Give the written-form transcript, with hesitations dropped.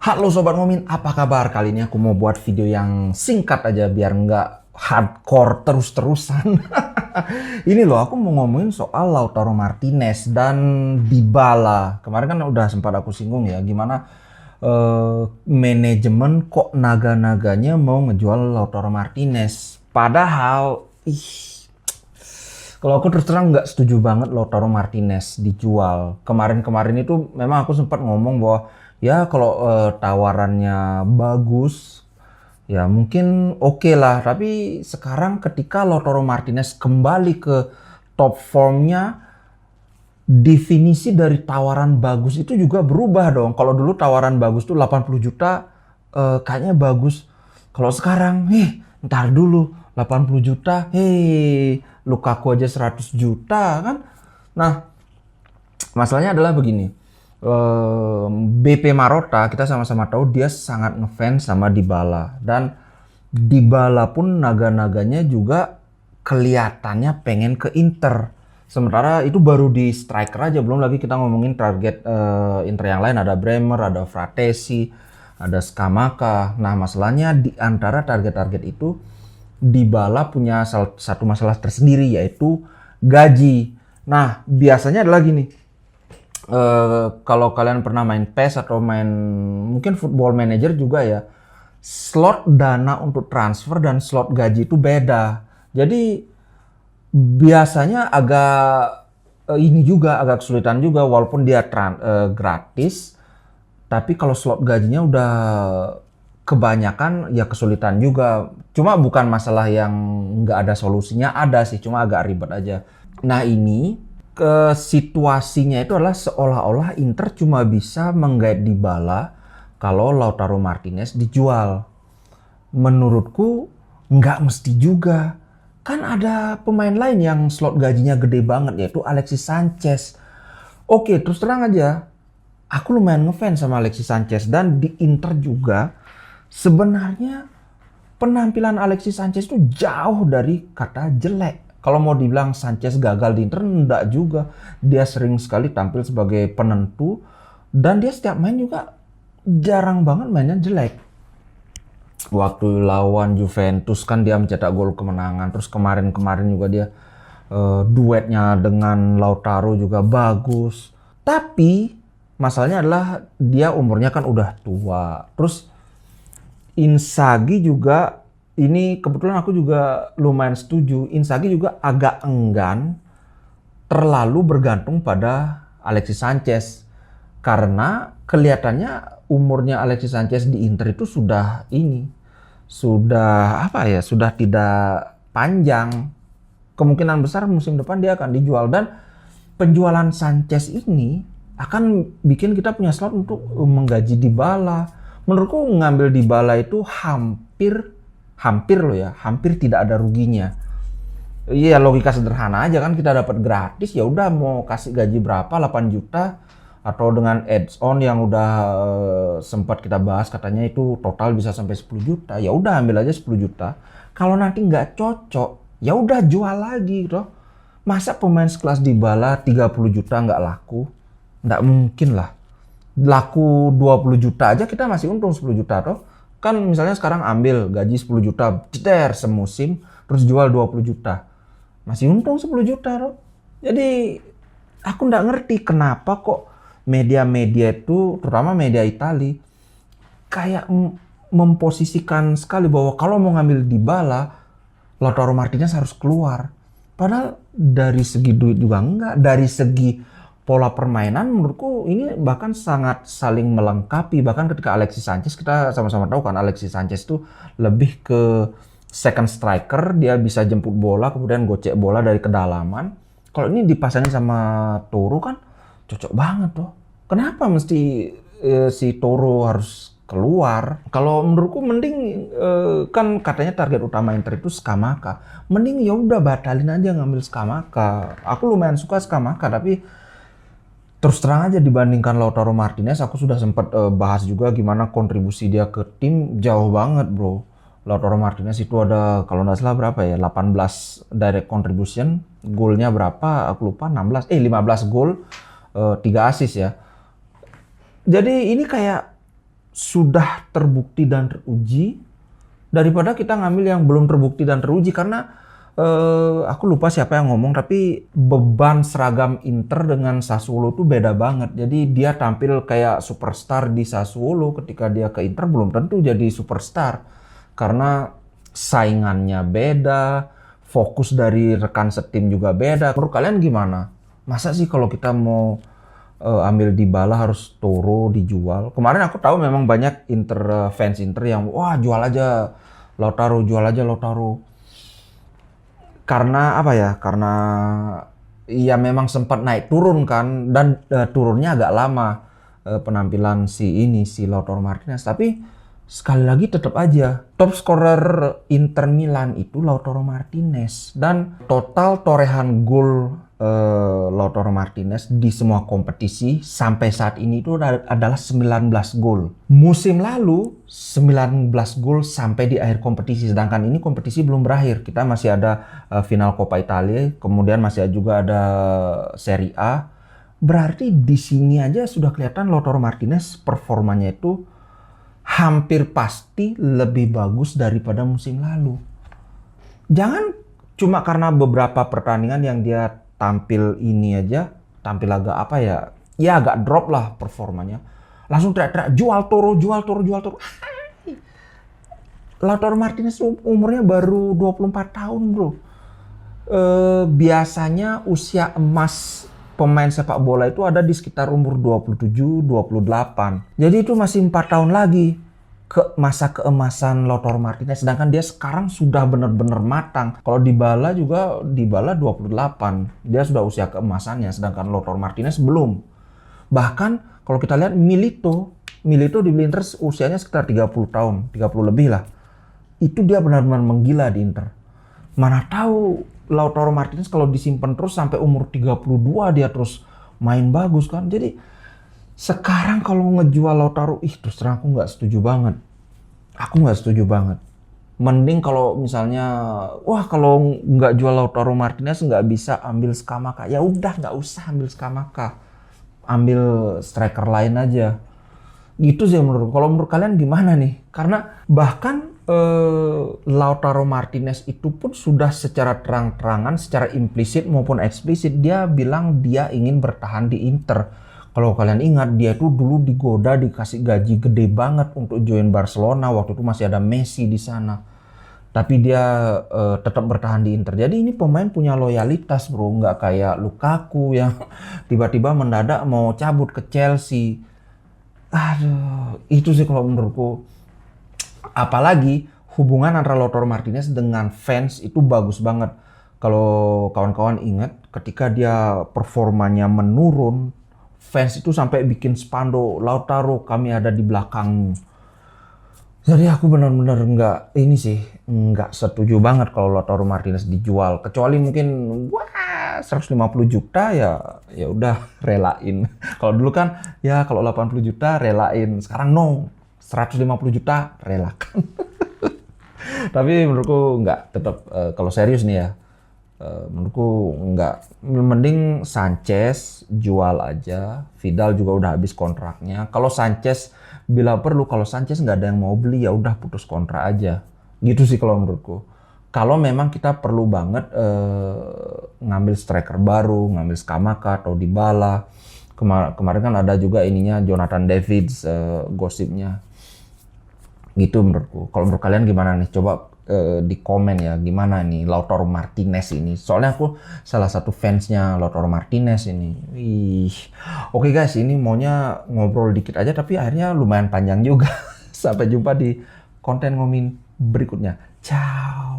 Halo Sobat Ngomin, apa kabar? Kali ini aku mau buat video yang singkat aja biar nggak hardcore terus-terusan. Ini loh, aku mau ngomongin soal Lautaro Martinez dan Dybala. Kemarin kan udah sempat aku singgung ya, gimana manajemen kok naga-naganya mau ngejual Lautaro Martinez. Padahal, kalau aku terus terang nggak setuju banget Lautaro Martinez dijual. Kemarin-kemarin itu memang aku sempat ngomong bahwa ya kalau tawarannya bagus, ya mungkin oke lah. Tapi sekarang ketika Lautaro Martinez kembali ke top formnya, definisi dari tawaran bagus itu juga berubah dong. Kalau dulu tawaran bagus tuh 80 juta kayaknya bagus. Kalau sekarang, ntar dulu 80 juta, Lukaku aja 100 juta kan. Nah, masalahnya adalah begini. BP Marotta kita sama-sama tahu dia sangat ngefans sama Dybala, dan Dybala pun naga-naganya juga kelihatannya pengen ke Inter. Sementara itu baru di striker aja, belum lagi kita ngomongin target Inter yang lain, ada Bremer, ada Fratesi, ada Scamacca. Nah, masalahnya di antara target-target itu Dybala punya satu masalah tersendiri, yaitu gaji. Nah, biasanya adalah gini. Kalau kalian pernah main PES atau main mungkin Football Manager juga ya, slot dana untuk transfer dan slot gaji itu beda. Jadi biasanya ini juga agak kesulitan juga, walaupun dia gratis, tapi kalau slot gajinya udah kebanyakan ya kesulitan juga. Cuma bukan masalah yang nggak ada solusinya, ada sih, cuma agak ribet aja. Nah, ini situasinya itu adalah seolah-olah Inter cuma bisa menggait Dybala kalau Lautaro Martinez dijual. Menurutku nggak mesti juga. Kan ada pemain lain yang slot gajinya gede banget, yaitu Alexis Sanchez. Oke, terus terang aja, aku lumayan ngefans sama Alexis Sanchez, dan di Inter juga sebenarnya penampilan Alexis Sanchez itu jauh dari kata jelek. Kalau mau dibilang Sanchez gagal di Inter, enggak juga. Dia sering sekali tampil sebagai penentu, dan dia setiap main juga jarang banget mainnya jelek. Waktu lawan Juventus kan dia mencetak gol kemenangan. Terus kemarin-kemarin juga dia duetnya dengan Lautaro juga bagus. Tapi masalahnya adalah dia umurnya kan udah tua. Terus Inzaghi juga, ini kebetulan aku juga lumayan setuju, Inzaghi juga agak enggan terlalu bergantung pada Alexis Sanchez. Karena kelihatannya umurnya Alexis Sanchez di Inter itu sudah sudah tidak panjang. Kemungkinan besar musim depan dia akan dijual, dan penjualan Sanchez ini akan bikin kita punya slot untuk menggaji Dybala. Menurutku ngambil Dybala itu hampir tidak ada ruginya. Iya, logika sederhana aja kan, kita dapat gratis, ya udah mau kasih gaji berapa, 8 juta, atau dengan add-on yang udah sempat kita bahas katanya itu total bisa sampai 10 juta. Ya udah ambil aja 10 juta. Kalau nanti nggak cocok, ya udah jual lagi gitu. Masa pemain sekelas Dybala 30 juta nggak laku? Nggak mungkin lah. Laku 20 juta aja kita masih untung 10 juta toh. Kan misalnya sekarang ambil gaji 10 juta, ceter semusim, terus jual 20 juta. Masih untung 10 juta toh. Jadi aku nggak ngerti kenapa kok media-media itu, terutama media Italia, kayak memposisikan sekali bahwa kalau mau ngambil Dybala, Lautaro Martinez harus keluar. Padahal dari segi duit juga enggak, dari segi pola permainan menurutku ini bahkan sangat saling melengkapi. Bahkan ketika Alexis Sanchez, kita sama-sama tahu kan Alexis Sanchez itu lebih ke second striker, dia bisa jemput bola kemudian gocek bola dari kedalaman. Kalau ini dipasangin sama Toro kan cocok banget tuh. Kenapa mesti si Toro harus keluar? Kalau menurutku mending kan katanya target utama Inter itu Scamacca. Mending ya udah batalin aja ngambil Scamacca. Aku lumayan suka Scamacca, tapi terus terang aja dibandingkan Lautaro Martinez, aku sudah sempat bahas juga gimana kontribusi dia ke tim, jauh banget bro. Lautaro Martinez itu ada kalau nggak salah berapa ya, 18 direct contribution, golnya berapa aku lupa, 15 gol, 3 assist ya. Jadi ini kayak sudah terbukti dan teruji daripada kita ngambil yang belum terbukti dan teruji. Karena aku lupa siapa yang ngomong, tapi beban seragam Inter dengan Sassuolo tuh beda banget. Jadi dia tampil kayak superstar di Sassuolo, ketika dia ke Inter belum tentu jadi superstar. Karena saingannya beda, fokus dari rekan setim juga beda. Menurut kalian gimana? Masa sih kalau kita mau ambil Dybala harus Toro dijual? Kemarin aku tahu memang banyak fans Inter yang wah jual aja Lautaro, jual aja Lautaro. Karena apa ya? Karena ya memang sempat naik turun kan, dan turunnya agak lama penampilan si Lautaro Martinez. Tapi sekali lagi tetap aja top scorer Inter Milan itu Lautaro Martinez, dan total torehan gol Lautaro Martinez di semua kompetisi sampai saat ini itu adalah 19 gol. Musim lalu 19 gol sampai di akhir kompetisi, sedangkan ini kompetisi belum berakhir. Kita masih ada final Coppa Italia, kemudian masih juga ada Serie A. Berarti di sini aja sudah kelihatan Lautaro Martinez performanya itu hampir pasti lebih bagus daripada musim lalu. Jangan cuma karena beberapa pertandingan yang dia tampil ini aja, tampil agak apa ya agak drop lah performanya. Langsung teriak-teriak, jual Toro, jual Toro, jual Toro. Lautaro Martinez umurnya baru 24 tahun bro. Biasanya usia emas pemain sepak bola itu ada di sekitar umur 27, 28. Jadi itu masih 4 tahun lagi ke masa keemasan Lautaro Martinez, sedangkan dia sekarang sudah benar-benar matang. Kalau Dybala 28, dia sudah usia keemasannya, sedangkan Lautaro Martinez belum. Bahkan kalau kita lihat Milito dibeli Inter usianya sekitar 30 tahun, 30 lebih lah. Itu dia benar-benar menggila di Inter. Mana tahu Lautaro Martinez kalau disimpan terus sampai umur 32 dia terus main bagus kan. Jadi sekarang kalau ngejual Lautaro, terus terang aku nggak setuju banget. Aku nggak setuju banget. Mending kalau misalnya, kalau nggak jual Lautaro Martinez nggak bisa ambil Scamacca. Ya udah nggak usah ambil Scamacca. Ambil striker lain aja. Gitu sih menurut. Kalau menurut kalian gimana nih? Karena bahkan Lautaro Martinez itu pun sudah secara terang-terangan, secara implisit maupun eksplisit dia bilang dia ingin bertahan di Inter. Kalau kalian ingat, dia itu dulu digoda dikasih gaji gede banget untuk join Barcelona. Waktu itu masih ada Messi di sana. Tapi dia tetap bertahan di Inter. Jadi ini pemain punya loyalitas bro. Nggak kayak Lukaku yang tiba-tiba mendadak mau cabut ke Chelsea. Aduh, itu sih kalau menurutku. Apalagi hubungan antara Lautaro Martinez dengan fans itu bagus banget. Kalau kawan-kawan ingat, ketika dia performanya menurun, fans itu sampai bikin spanduk, Lautaro kami ada di belakangmu. Jadi aku benar-benar nggak setuju banget kalau Lautaro Martinez dijual. Kecuali mungkin 150 juta ya udah relain. Kalau dulu kan ya kalau 80 juta relain. Sekarang 150 juta relakan. Tapi menurutku nggak, tetap kalau serius nih ya. Menurutku nggak, mending Sanchez jual aja. Vidal juga udah habis kontraknya. Kalau Sanchez bila perlu, kalau Sanchez nggak ada yang mau beli ya udah putus kontrak aja. Gitu sih kalau menurutku. Kalau memang kita perlu banget ngambil striker baru, ngambil Scamacca atau Dybala. Kemarin kan ada juga ininya Jonathan David gosipnya. Gitu menurutku. Kalau menurut kalian gimana nih? Coba di komen ya, gimana nih Lautaro Martinez ini. Soalnya aku salah satu fansnya Lautaro Martinez ini. Oke guys, ini maunya ngobrol dikit aja tapi akhirnya lumayan panjang juga. Sampai jumpa di konten ngomongin berikutnya. Ciao.